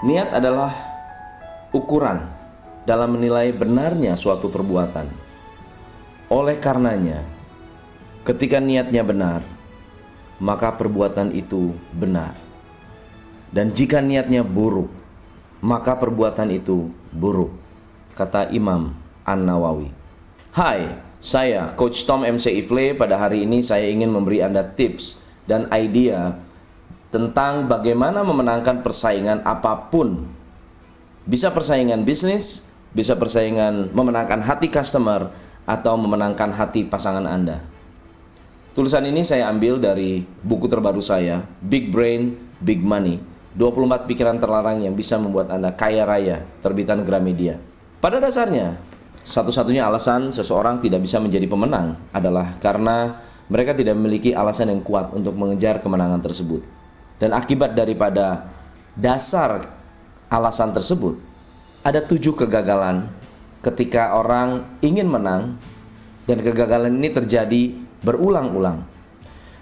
Niat adalah ukuran dalam menilai benarnya suatu perbuatan. Oleh karenanya, ketika niatnya benar, maka perbuatan itu benar. Dan jika niatnya buruk, maka perbuatan itu buruk, kata Imam An-Nawawi. Hai, saya Coach Tom MC Ifle. Pada hari ini saya ingin memberi Anda tips dan idea tentang bagaimana memenangkan persaingan apapun. Bisa persaingan bisnis, bisa persaingan memenangkan hati customer, atau memenangkan hati pasangan Anda. Tulisan ini saya ambil dari buku terbaru saya, Big Brain, Big Money, 24 pikiran terlarang yang bisa membuat Anda kaya raya, terbitan Gramedia. Pada dasarnya, satu-satunya alasan seseorang tidak bisa menjadi pemenang adalah karena mereka tidak memiliki alasan yang kuat untuk mengejar kemenangan tersebut. Dan akibat daripada dasar alasan tersebut, ada 7 kegagalan ketika orang ingin menang, dan kegagalan ini terjadi berulang-ulang.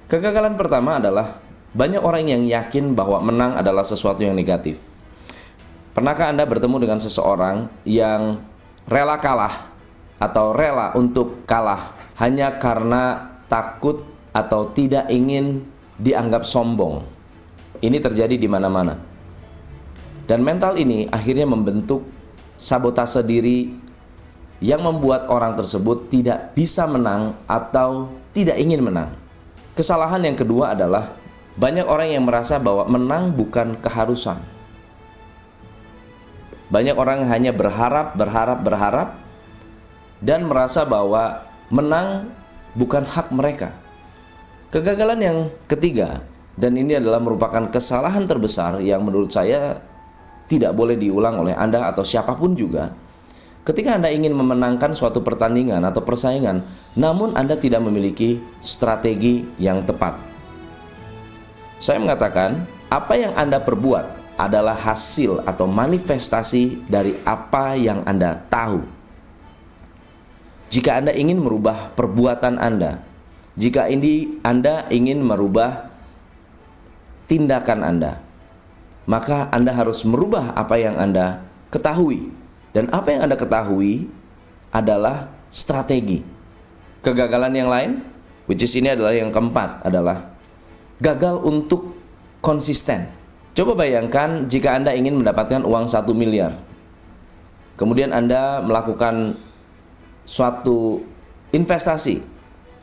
Kegagalan pertama adalah banyak orang yang yakin bahwa menang adalah sesuatu yang negatif. Pernahkah Anda bertemu dengan seseorang yang rela kalah atau rela untuk kalah hanya karena takut atau tidak ingin dianggap sombong? Ini terjadi di mana-mana. Dan mental ini akhirnya membentuk sabotase diri yang membuat orang tersebut tidak bisa menang atau tidak ingin menang. Kesalahan yang kedua adalah banyak orang yang merasa bahwa menang bukan keharusan. Banyak orang hanya berharap dan merasa bahwa menang bukan hak mereka. Kegagalan yang ketiga, dan ini adalah merupakan kesalahan terbesar yang menurut saya tidak boleh diulang oleh Anda atau siapapun juga. Ketika Anda ingin memenangkan suatu pertandingan atau persaingan, namun Anda tidak memiliki strategi yang tepat. Saya mengatakan, apa yang Anda perbuat adalah hasil atau manifestasi dari apa yang Anda tahu. Jika Anda ingin merubah perbuatan Anda, jika Anda ingin merubah tindakan Anda, maka Anda harus merubah apa yang Anda ketahui. Dan apa yang Anda ketahui adalah strategi. Kegagalan yang lain, which is ini adalah yang keempat, adalah gagal untuk konsisten. Coba bayangkan jika Anda ingin mendapatkan uang 1 miliar. Kemudian Anda melakukan suatu investasi.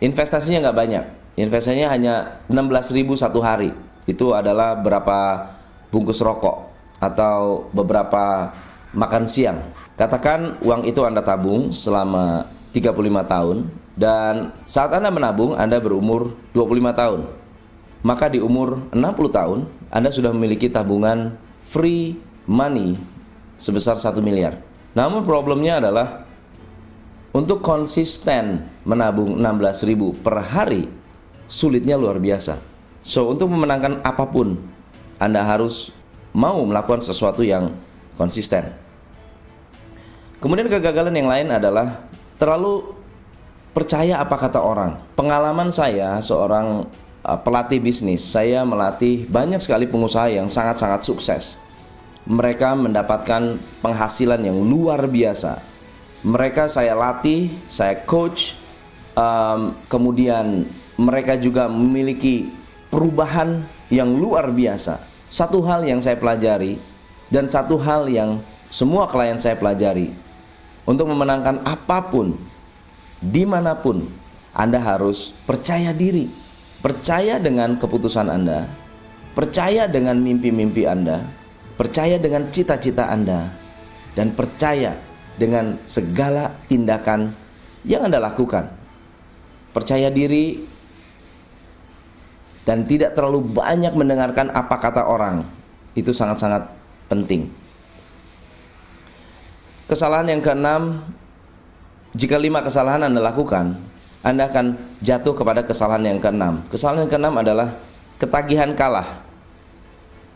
Investasinya nggak banyak. Investasinya hanya 16.000 satu hari. Itu adalah berapa bungkus rokok atau beberapa makan siang. Katakan uang itu Anda tabung selama 35 tahun, dan saat Anda menabung Anda berumur 25 tahun. Maka di umur 60 tahun Anda sudah memiliki tabungan free money sebesar 1 miliar. Namun problemnya adalah untuk konsisten menabung 16.000 per hari sulitnya luar biasa. So, untuk memenangkan apapun, Anda harus mau melakukan sesuatu yang konsisten. Kemudian kegagalan yang lain adalah terlalu percaya apa kata orang. Pengalaman saya seorang pelatih bisnis, saya melatih banyak sekali pengusaha yang sangat-sangat sukses. Mereka mendapatkan penghasilan yang luar biasa. Mereka saya latih, saya coach, kemudian mereka juga memiliki perubahan yang luar biasa. Satu hal yang saya pelajari dan satu hal yang semua klien saya pelajari, untuk memenangkan apapun, dimanapun, Anda harus percaya diri. Percaya dengan keputusan Anda, percaya dengan mimpi-mimpi Anda, percaya dengan cita-cita Anda, dan percaya dengan segala tindakan yang Anda lakukan. Percaya diri dan tidak terlalu banyak mendengarkan apa kata orang. Itu sangat-sangat penting. Kesalahan yang keenam, jika 5 kesalahan Anda lakukan, Anda akan jatuh kepada kesalahan yang keenam. Kesalahan yang keenam adalah ketagihan kalah.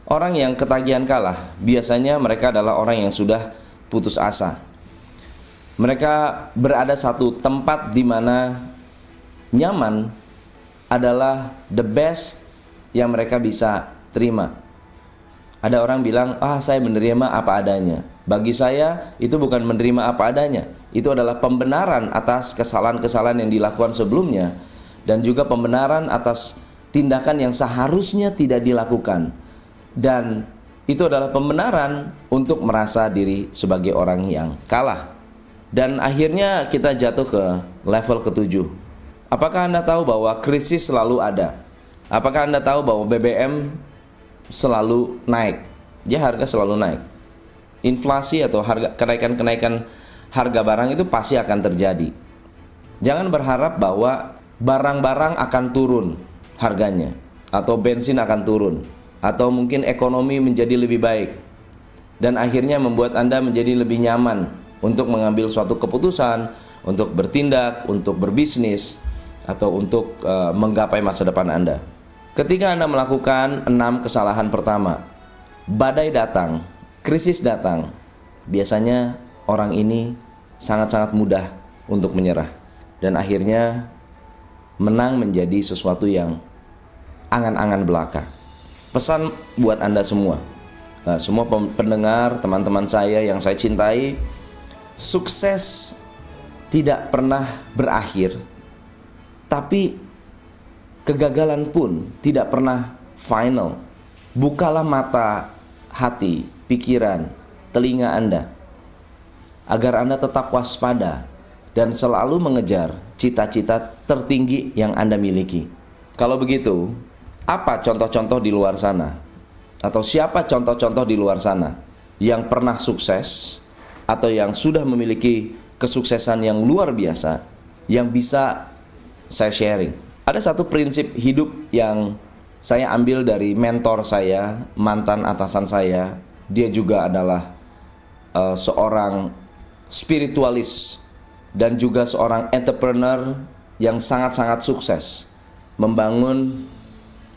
Orang yang ketagihan kalah, biasanya mereka adalah orang yang sudah putus asa. Mereka berada satu tempat di mana nyaman adalah the best yang mereka bisa terima. Ada orang bilang, saya menerima apa adanya. Bagi saya, itu bukan menerima apa adanya. Itu adalah pembenaran atas kesalahan-kesalahan yang dilakukan sebelumnya, dan juga pembenaran atas tindakan yang seharusnya tidak dilakukan. Dan itu adalah pembenaran untuk merasa diri sebagai orang yang kalah. Dan akhirnya kita jatuh ke level ketujuh. Apakah Anda tahu bahwa krisis selalu ada? Apakah Anda tahu bahwa BBM selalu naik? Harga selalu naik. Inflasi atau kenaikan harga barang itu pasti akan terjadi. Jangan berharap bahwa barang-barang akan turun harganya, atau bensin akan turun, atau mungkin ekonomi menjadi lebih baik, dan akhirnya membuat Anda menjadi lebih nyaman untuk mengambil suatu keputusan, untuk bertindak, untuk berbisnis, atau untuk menggapai masa depan Anda. Ketika Anda melakukan 6 kesalahan pertama, badai datang, krisis datang, biasanya orang ini sangat-sangat mudah untuk menyerah, dan akhirnya menang menjadi sesuatu yang angan-angan belaka. Pesan buat Anda semua, semua pendengar, teman-teman saya yang saya cintai, sukses tidak pernah berakhir, tapi kegagalan pun tidak pernah final. Bukalah mata, hati, pikiran, telinga Anda, agar Anda tetap waspada dan selalu mengejar cita-cita tertinggi yang Anda miliki. Kalau begitu, apa contoh-contoh di luar sana? Atau siapa contoh-contoh di luar sana yang pernah sukses atau yang sudah memiliki kesuksesan yang luar biasa yang bisa saya sharing? Ada satu prinsip hidup yang saya ambil dari mentor saya, mantan atasan saya. Dia juga adalah seorang spiritualis dan juga seorang entrepreneur yang sangat-sangat sukses membangun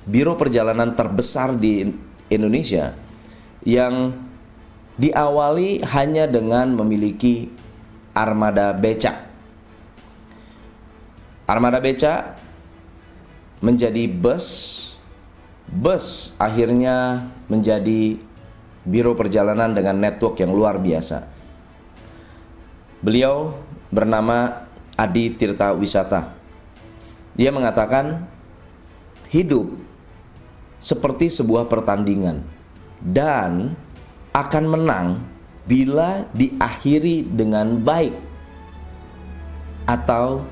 biro perjalanan terbesar di Indonesia, yang diawali hanya dengan memiliki armada becak. Armada becak menjadi bus akhirnya menjadi biro perjalanan dengan network yang luar biasa. Beliau bernama Adi Tirta Wisata. Dia mengatakan, hidup seperti sebuah pertandingan dan akan menang bila diakhiri dengan baik atau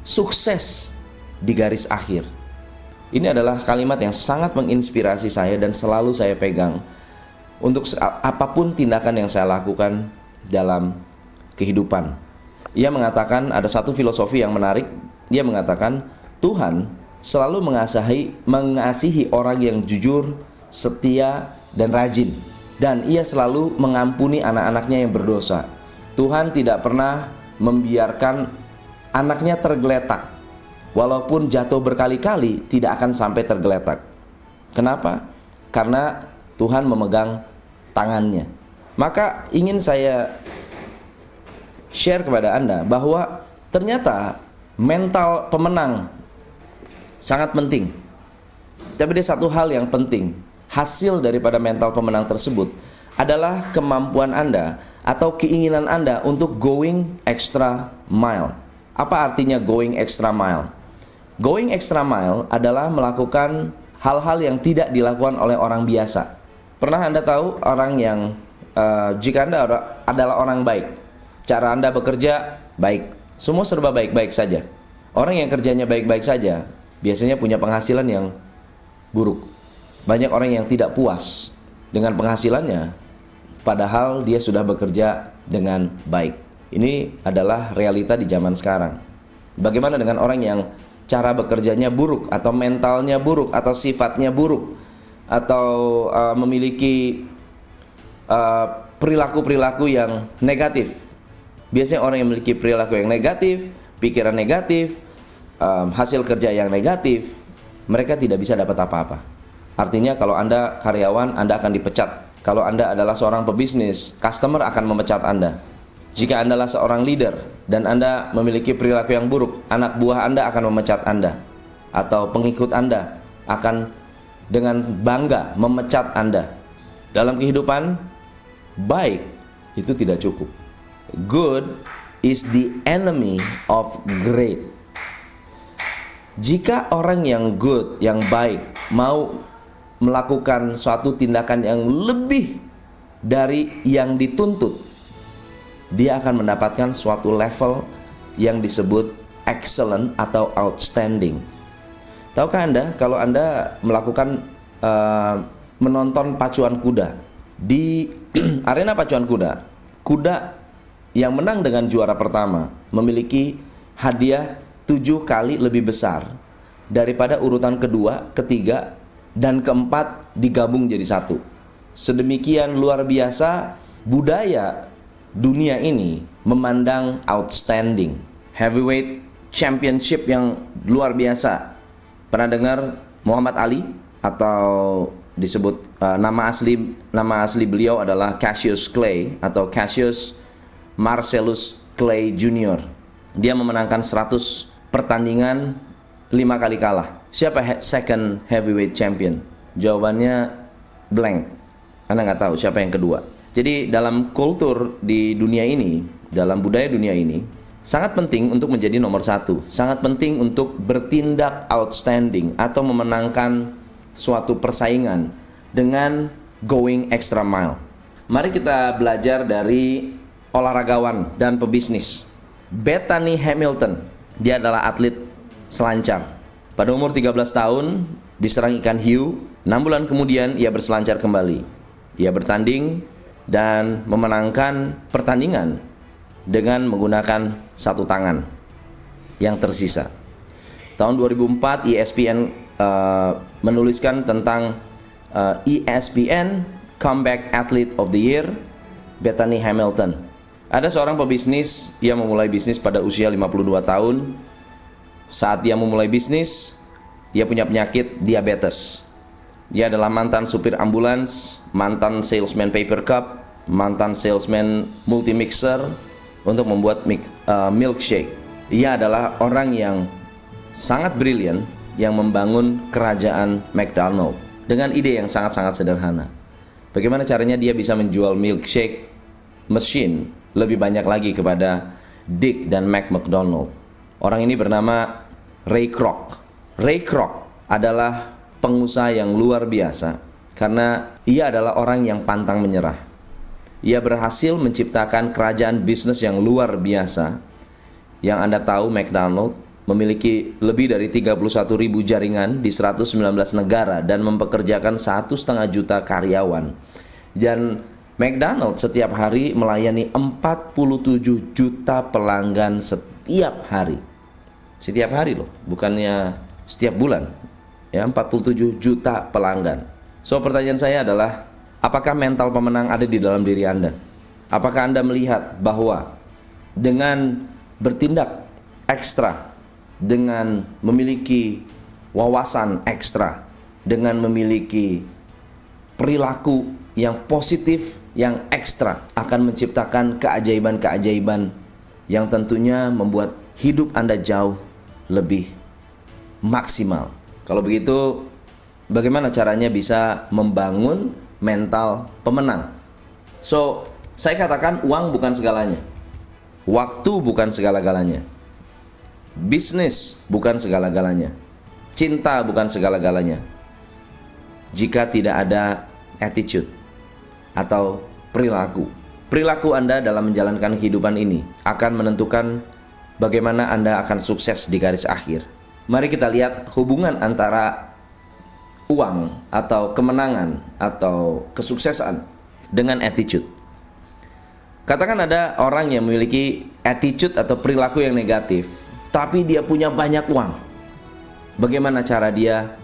sukses di garis akhir. Ini adalah kalimat yang sangat menginspirasi saya dan selalu saya pegang untuk apapun tindakan yang saya lakukan dalam kehidupan. Ia mengatakan ada satu filosofi yang menarik. Dia mengatakan Tuhan selalu mengasihi orang yang jujur, setia, dan rajin, dan Ia selalu mengampuni anak-anaknya yang berdosa. Tuhan tidak pernah membiarkan anaknya tergeletak. Walaupun jatuh berkali-kali, tidak akan sampai tergeletak. Kenapa? Karena Tuhan memegang tangannya. Maka ingin saya share kepada Anda bahwa ternyata mental pemenang sangat penting. Tapi ada satu hal yang penting. Hasil daripada mental pemenang tersebut adalah kemampuan Anda atau keinginan Anda untuk going extra mile. Apa artinya going extra mile? Going extra mile adalah melakukan hal-hal yang tidak dilakukan oleh orang biasa. Pernah Anda tahu orang yang jika Anda adalah orang baik, cara Anda bekerja baik, semua serba baik-baik saja. Orang yang kerjanya baik-baik saja biasanya punya penghasilan yang buruk. Banyak orang yang tidak puas dengan penghasilannya, padahal dia sudah bekerja dengan baik. Ini adalah realita di zaman sekarang. Bagaimana dengan orang yang cara bekerjanya buruk, atau mentalnya buruk, atau sifatnya buruk, atau memiliki perilaku-perilaku yang negatif? Biasanya orang yang memiliki perilaku yang negatif, pikiran negatif, hasil kerja yang negatif, mereka tidak bisa dapat apa-apa. Artinya kalau Anda karyawan, Anda akan dipecat. Kalau Anda adalah seorang pebisnis, customer akan memecat Anda. Jika Anda adalah seorang leader dan Anda memiliki perilaku yang buruk, anak buah Anda akan memecat Anda, atau pengikut Anda akan dengan bangga memecat Anda. Dalam kehidupan, baik itu tidak cukup. Good is the enemy of great. Jika orang yang good, yang baik, mau melakukan suatu tindakan yang lebih dari yang dituntut, dia akan mendapatkan suatu level yang disebut excellent atau outstanding. Tahukah Anda, kalau Anda melakukan menonton pacuan kuda di arena pacuan kuda, kuda yang menang dengan juara pertama memiliki hadiah 7 kali lebih besar daripada urutan kedua, ketiga, dan keempat digabung jadi satu. Sedemikian luar biasa budaya dunia ini memandang outstanding. Heavyweight championship yang luar biasa. Pernah dengar Muhammad Ali? Atau disebut nama asli beliau adalah Cassius Clay atau Cassius Marcellus Clay Jr. Dia memenangkan 100 pertandingan, 5 kali kalah. Siapa second heavyweight champion? Jawabannya blank. Anda nggak tahu siapa yang kedua. Jadi dalam kultur di dunia ini, dalam budaya dunia ini, sangat penting untuk menjadi nomor satu. Sangat penting untuk bertindak outstanding atau memenangkan suatu persaingan dengan going extra mile. Mari kita belajar dari olahragawan dan pebisnis. Bethany Hamilton, dia adalah atlet selancar. Pada umur 13 tahun diserang ikan hiu, 6 bulan kemudian ia berselancar kembali. Ia bertanding dan memenangkan pertandingan dengan menggunakan satu tangan yang tersisa. Tahun 2004 ESPN menuliskan tentang ESPN Comeback Athlete of the Year, Bethany Hamilton. Ada seorang pebisnis yang memulai bisnis pada usia 52 tahun. Saat dia memulai bisnis, dia punya penyakit diabetes. Dia adalah mantan supir ambulans, mantan salesman paper cup, mantan salesman multimixer untuk membuat milkshake. Ia adalah orang yang sangat brilian yang membangun kerajaan McDonald dengan ide yang sangat-sangat sederhana. Bagaimana caranya dia bisa menjual milkshake machine lebih banyak lagi kepada Dick dan Mac McDonald. Orang ini bernama Ray Kroc. Ray Kroc adalah pengusaha yang luar biasa karena ia adalah orang yang pantang menyerah. Ia berhasil menciptakan kerajaan bisnis yang luar biasa. Yang Anda tahu, McDonald memiliki lebih dari 31.000 jaringan di 119 negara dan mempekerjakan 1,5 juta karyawan. Dan McDonald setiap hari melayani 47 juta pelanggan setiap hari. Setiap hari loh, bukannya setiap bulan. Ya, 47 juta pelanggan. So pertanyaan saya adalah, apakah mental pemenang ada di dalam diri Anda? Apakah Anda melihat bahwa dengan bertindak ekstra, dengan memiliki wawasan ekstra, dengan memiliki perilaku yang positif, yang ekstra, akan menciptakan keajaiban-keajaiban yang tentunya membuat hidup Anda jauh lebih maksimal. Kalau begitu, bagaimana caranya bisa membangun mental pemenang? So, saya katakan uang bukan segalanya, waktu bukan segala-galanya, bisnis bukan segala-galanya, cinta bukan segala-galanya, jika tidak ada attitude atau perilaku. Perilaku Anda dalam menjalankan kehidupan ini akan menentukan bagaimana Anda akan sukses di garis akhir. Mari kita lihat hubungan antara uang atau kemenangan atau kesuksesan dengan attitude. Katakan ada orang yang memiliki attitude atau perilaku yang negatif, tapi dia punya banyak uang. Bagaimana cara dia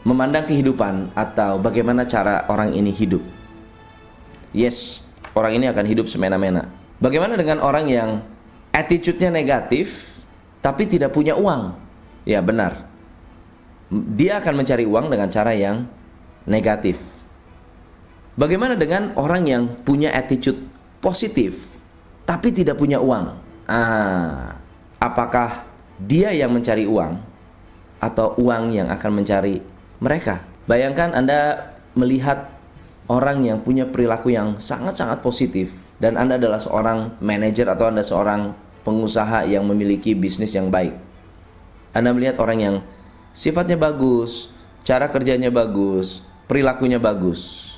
memandang kehidupan atau bagaimana cara orang ini hidup? Yes, orang ini akan hidup semena-mena. Bagaimana dengan orang yang attitude-nya negatif tapi tidak punya uang? Ya benar, dia akan mencari uang dengan cara yang negatif. Bagaimana dengan orang yang punya attitude positif tapi tidak punya uang? Apakah dia yang mencari uang atau uang yang akan mencari mereka? Bayangkan Anda melihat orang yang punya perilaku yang sangat-sangat positif dan Anda adalah seorang manajer atau Anda seorang pengusaha yang memiliki bisnis yang baik. Anda melihat orang yang sifatnya bagus, cara kerjanya bagus, perilakunya bagus.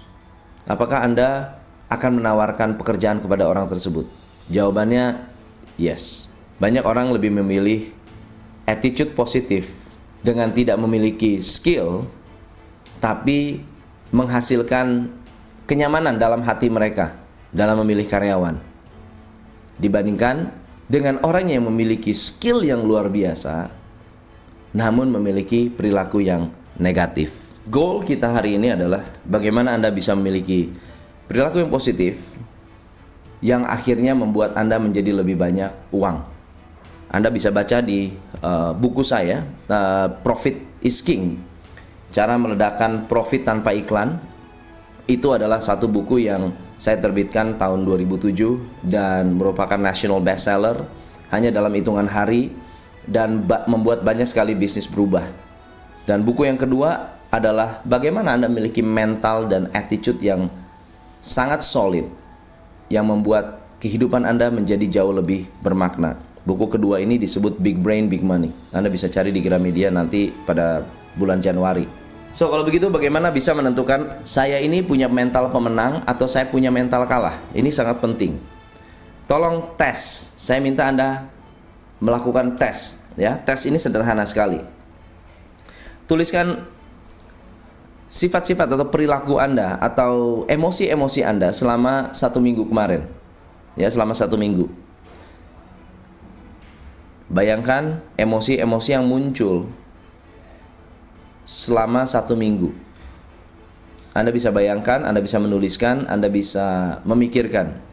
Apakah Anda akan menawarkan pekerjaan kepada orang tersebut? Jawabannya yes. Banyak orang lebih memilih attitude positif dengan tidak memiliki skill, tapi menghasilkan kenyamanan dalam hati mereka dalam memilih karyawan, dibandingkan dengan orang yang memiliki skill yang luar biasa namun memiliki perilaku yang negatif. Goal kita hari ini adalah bagaimana Anda bisa memiliki perilaku yang positif yang akhirnya membuat Anda menjadi lebih banyak uang. Anda bisa baca di buku saya, Profit is King. Cara meledakkan profit tanpa iklan. Itu adalah satu buku yang saya terbitkan tahun 2007 dan merupakan national bestseller hanya dalam hitungan hari dan membuat banyak sekali bisnis berubah. Dan buku yang kedua adalah bagaimana Anda memiliki mental dan attitude yang sangat solid yang membuat kehidupan Anda menjadi jauh lebih bermakna. Buku kedua ini disebut Big Brain, Big Money. Anda bisa cari di Gramedia nanti pada bulan Januari. So, kalau begitu bagaimana bisa menentukan saya ini punya mental pemenang atau saya punya mental kalah? Ini sangat penting. Tolong tes. Saya minta Anda melakukan tes. Ya, tes ini sederhana sekali. Tuliskan sifat-sifat atau perilaku Anda atau emosi-emosi Anda selama 1 minggu kemarin. Ya, selama 1 minggu. Bayangkan emosi-emosi yang muncul selama 1 minggu. Anda bisa bayangkan, Anda bisa menuliskan, Anda bisa memikirkan.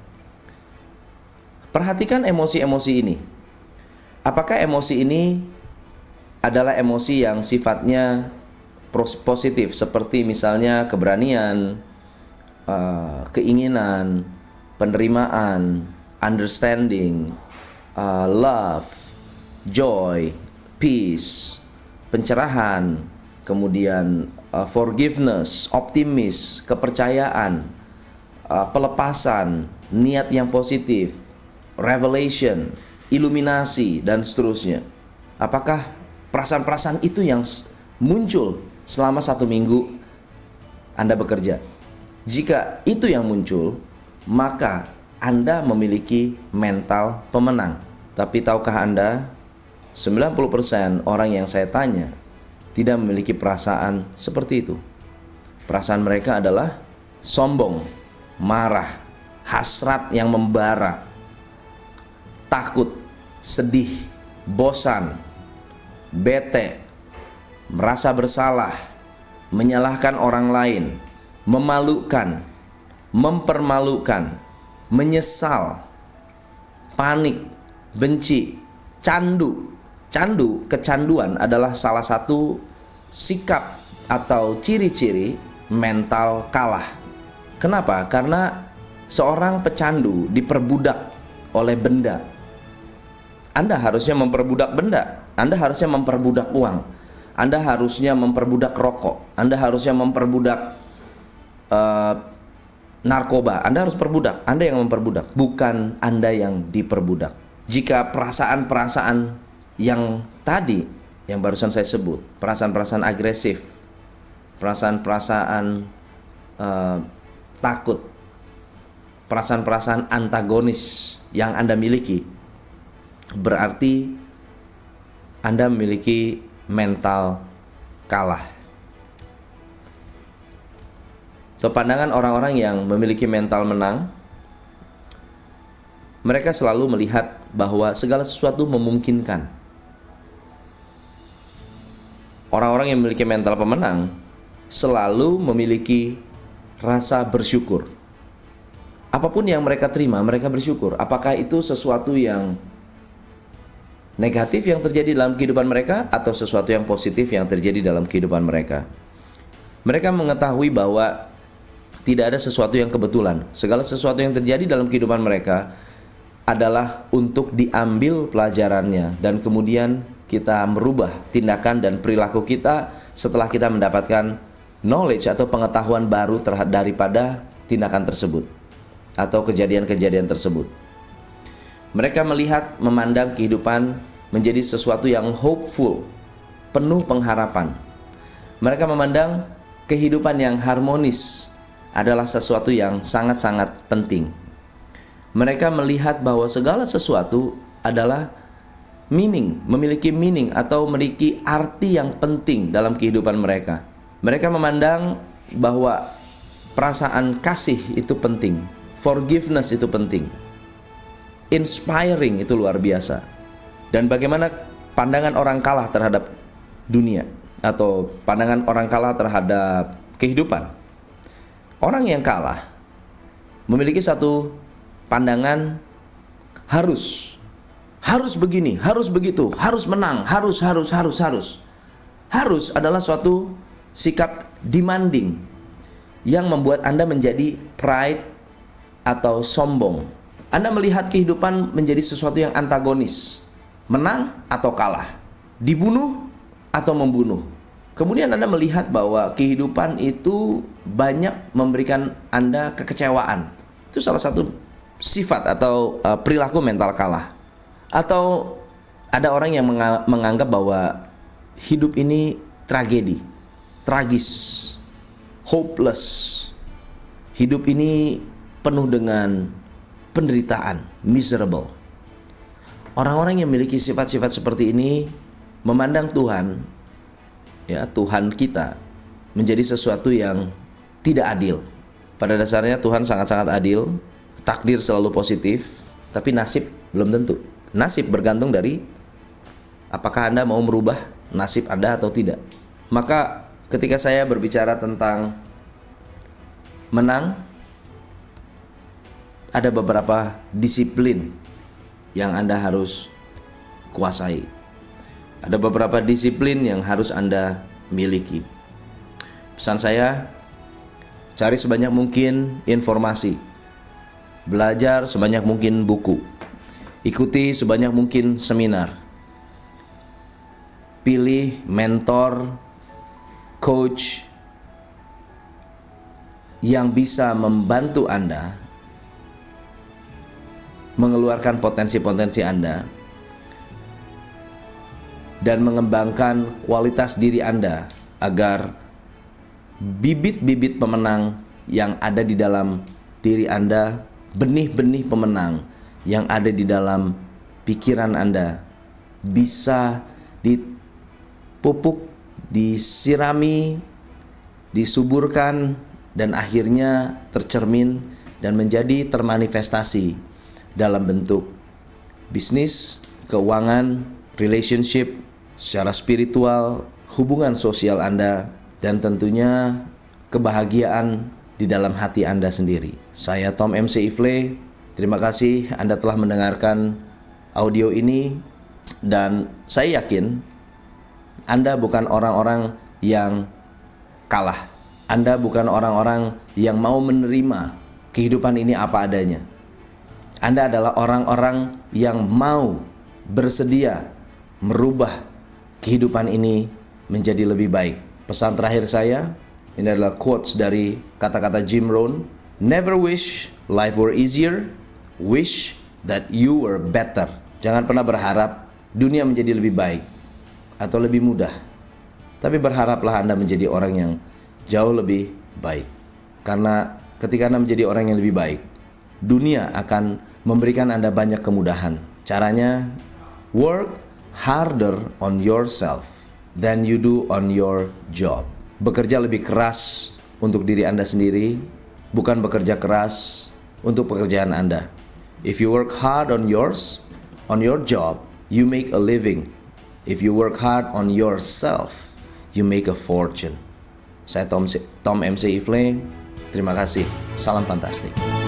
Perhatikan emosi-emosi ini. Apakah emosi ini adalah emosi yang sifatnya positif, seperti misalnya keberanian, keinginan, penerimaan, understanding, love, joy, peace, pencerahan, kemudian forgiveness, optimis, kepercayaan, pelepasan, niat yang positif, revelation, iluminasi, dan seterusnya. Apakah perasaan-perasaan itu yang muncul selama 1 minggu Anda bekerja? Jika itu yang muncul, maka Anda memiliki mental pemenang. Tapi tahukah Anda, 90% orang yang saya tanya tidak memiliki perasaan seperti itu. Perasaan mereka adalah sombong, marah, hasrat yang membara, takut, sedih, bosan, bete, merasa bersalah, menyalahkan orang lain, memalukan, mempermalukan, menyesal, panik, benci, candu. Candu, kecanduan adalah salah satu sikap atau ciri-ciri mental kalah. Kenapa? Karena seorang pecandu diperbudak oleh benda. Anda harusnya memperbudak benda. Anda harusnya memperbudak uang. Anda harusnya memperbudak rokok. Anda harusnya memperbudak narkoba. Anda harus perbudak. Anda yang memperbudak, bukan Anda yang diperbudak. Jika perasaan-perasaan yang tadi, yang barusan saya sebut, perasaan-perasaan agresif, perasaan-perasaan takut, perasaan-perasaan antagonis yang Anda miliki, berarti Anda memiliki mental kalah. So, pandangan orang-orang yang memiliki mental menang, mereka selalu melihat bahwa segala sesuatu memungkinkan. Orang-orang yang memiliki mental pemenang selalu memiliki rasa bersyukur. Apapun yang mereka terima, mereka bersyukur. Apakah itu sesuatu yang negatif yang terjadi dalam kehidupan mereka atau sesuatu yang positif yang terjadi dalam kehidupan mereka? Mereka mengetahui bahwa tidak ada sesuatu yang kebetulan. Segala sesuatu yang terjadi dalam kehidupan mereka adalah untuk diambil pelajarannya dan kemudian kita merubah tindakan dan perilaku kita setelah kita mendapatkan knowledge atau pengetahuan baru daripada tindakan tersebut atau kejadian-kejadian tersebut. Mereka memandang kehidupan menjadi sesuatu yang hopeful, penuh pengharapan. Mereka memandang kehidupan yang harmonis adalah sesuatu yang sangat-sangat penting. Mereka melihat bahwa segala sesuatu adalah memiliki meaning atau memiliki arti yang penting dalam kehidupan mereka. Mereka memandang bahwa perasaan kasih itu penting, forgiveness itu penting, inspiring itu luar biasa. Dan bagaimana pandangan orang kalah terhadap dunia atau pandangan orang kalah terhadap kehidupan. Orang yang kalah memiliki satu pandangan harus begini, harus begitu, harus menang, harus. Harus adalah suatu sikap demanding yang membuat Anda menjadi pride atau sombong. Anda melihat kehidupan menjadi sesuatu yang antagonis, menang atau kalah, dibunuh atau membunuh. Kemudian Anda melihat bahwa kehidupan itu banyak memberikan Anda kekecewaan. Itu salah satu sifat atau perilaku mental kalah. Atau ada orang yang menganggap bahwa hidup ini tragedi, tragis, hopeless. Hidup ini penuh dengan penderitaan, miserable. Orang-orang yang memiliki sifat-sifat seperti ini memandang Tuhan, ya Tuhan kita, menjadi sesuatu yang tidak adil. Pada dasarnya Tuhan sangat-sangat adil, takdir selalu positif, tapi nasib belum tentu. Nasib bergantung dari apakah Anda mau merubah nasib Anda atau tidak. Maka ketika saya berbicara tentang menang, ada beberapa disiplin yang Anda harus kuasai. Ada beberapa disiplin yang harus Anda miliki. Pesan saya, cari sebanyak mungkin informasi. Belajar sebanyak mungkin buku. Ikuti sebanyak mungkin seminar. Pilih mentor, coach yang bisa membantu Anda mengeluarkan potensi-potensi Anda dan mengembangkan kualitas diri Anda agar bibit-bibit pemenang yang ada di dalam diri Anda, benih-benih pemenang yang ada di dalam pikiran Anda bisa dipupuk, disirami, disuburkan, dan akhirnya tercermin dan menjadi termanifestasi dalam bentuk bisnis, keuangan, relationship, secara spiritual, hubungan sosial Anda, dan tentunya kebahagiaan di dalam hati Anda sendiri. Saya Tom MC Ifle. Terima kasih Anda telah mendengarkan audio ini, dan saya yakin Anda bukan orang-orang yang kalah. Anda bukan orang-orang yang mau menerima kehidupan ini apa adanya. Anda adalah orang-orang yang mau bersedia merubah kehidupan ini menjadi lebih baik. Pesan terakhir saya, ini adalah quotes dari kata-kata Jim Rohn. Never wish life were easier, wish that you were better. Jangan pernah berharap dunia menjadi lebih baik atau lebih mudah, tapi berharaplah Anda menjadi orang yang jauh lebih baik. Karena ketika Anda menjadi orang yang lebih baik, dunia akan memberikan Anda banyak kemudahan. Caranya, work harder on yourself than you do on your job. Bekerja lebih keras untuk diri Anda sendiri, bukan bekerja keras untuk pekerjaan Anda. If you work hard on your job, you make a living. If you work hard on yourself, you make a fortune. Saya Tom MC Ifle. Terima kasih. Salam fantastik.